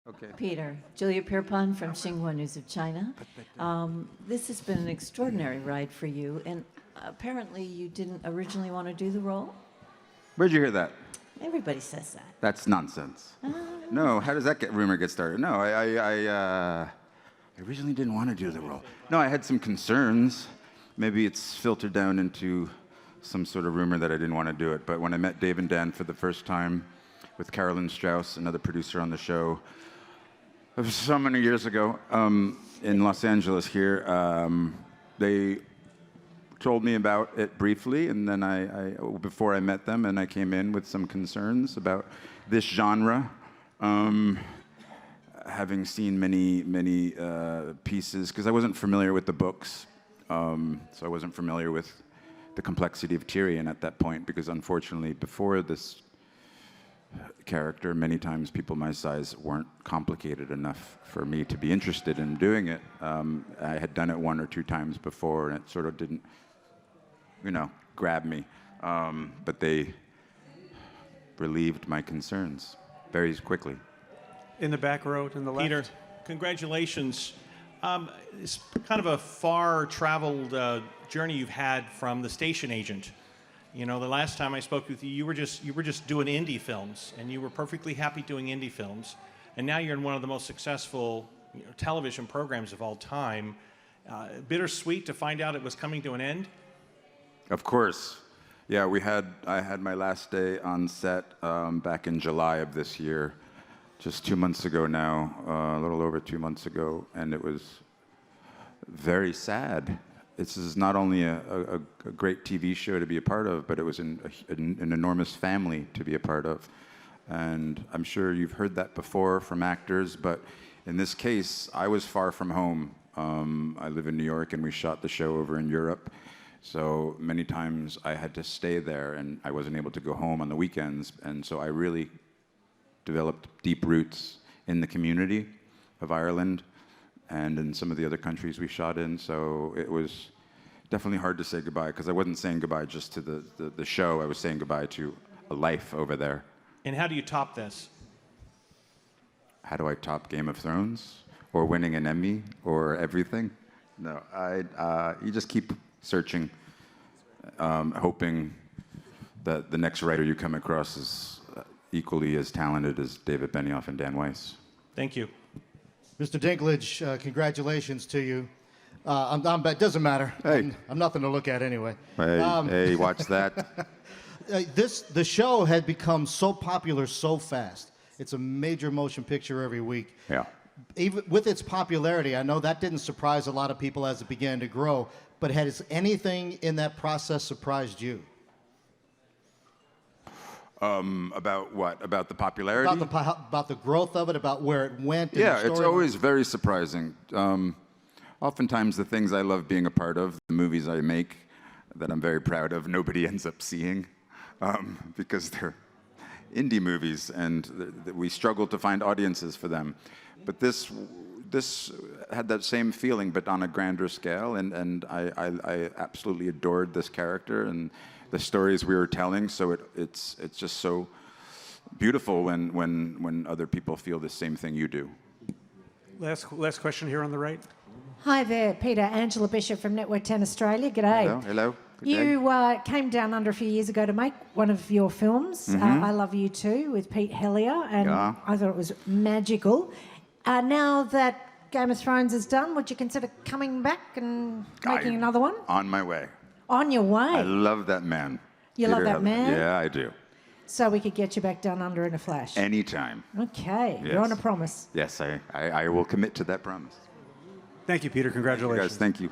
Okay. Peter, Julia Pierpont from Xinhua News of China. This has been an extraordinary ride for you, and apparently you didn't originally want to do the role? Where'd you hear that? Everybody says that. That's nonsense. No, how does that rumor get started? No, I originally didn't want to do the role. No, I had some concerns. Maybe it's filtered down into some sort of rumor that I didn't want to do it. But when I met Dave and Dan for the first time with Carolyn Strauss, another producer on the show, it was so many years ago in Los Angeles here, they told me about it briefly, and then before I met them, and I came in with some concerns about this genre. Having seen many pieces, because I wasn't familiar with the books, so I wasn't familiar with the complexity of Tyrion at that point, because unfortunately, before this character, many times people my size weren't complicated enough for me to be interested in doing it. I had done it 1 or 2 times before, and it sort of didn't, grab me. But they relieved my concerns very quickly. In the back row to the left. Peter, congratulations. It's kind of a far-traveled journey you've had from the station agent. You know, the last time I spoke with you, you were just doing indie films, and you were perfectly happy doing indie films. And now you're in one of the most successful television programs of all time. Bittersweet to find out it was coming to an end? Of course. Yeah, I had my last day on set back in July of this year, just 2 months ago now, a little over 2 months ago, and it was very sad. This is not only a great TV show to be a part of, but it was an enormous family to be a part of. And I'm sure you've heard that before from actors, but in this case, I was far from home. I live in New York, and we shot the show over in Europe. So many times I had to stay there, and I wasn't able to go home on the weekends. And so I really developed deep roots in the community of Ireland and in some of the other countries we shot in. So it was definitely hard to say goodbye, because I wasn't saying goodbye just to the show. I was saying goodbye to a life over there. And how do you top this? How do I top Game of Thrones? Or winning an Emmy? Or everything? No, you just keep searching, hoping that the next writer you come across is equally as talented as David Benioff and Dan Weiss. Thank you. Mr. Dinklage, congratulations to you. It doesn't matter. Hey. I'm nothing to look at anyway. Hey, watch that. The show had become so popular so fast. It's a major motion picture every week. Yeah. Even with its popularity, I know that didn't surprise a lot of people as it began to grow, but has anything in that process surprised you? About what? About the popularity? About the growth of it, about where it went? Yeah, it's always very surprising. Oftentimes the things I love being a part of, the movies I make that I'm very proud of, nobody ends up seeing because they're indie movies, and we struggle to find audiences for them. But this had that same feeling, but on a grander scale, and I absolutely adored this character and the stories we were telling. So it's just so beautiful when other people feel the same thing you do. Last question here on the right. Hi there, Peter. Angela Bishop from Network 10 Australia. G'day. Hello. Good day. You came down under a few years ago to make one of your films, I Love You Too, with Pete Hellier, and Yeah. I thought it was magical. Now that Game of Thrones is done, would you consider coming back and making another one? On my way. On your way. I love that man. You love Peter that Hellier. man? Yeah, I do. So we could get you back down under in a flash. Anytime. Okay, Yes. you're on a promise. Yes, I will commit to that promise. Thank you, Peter. Congratulations. Guys, thank you.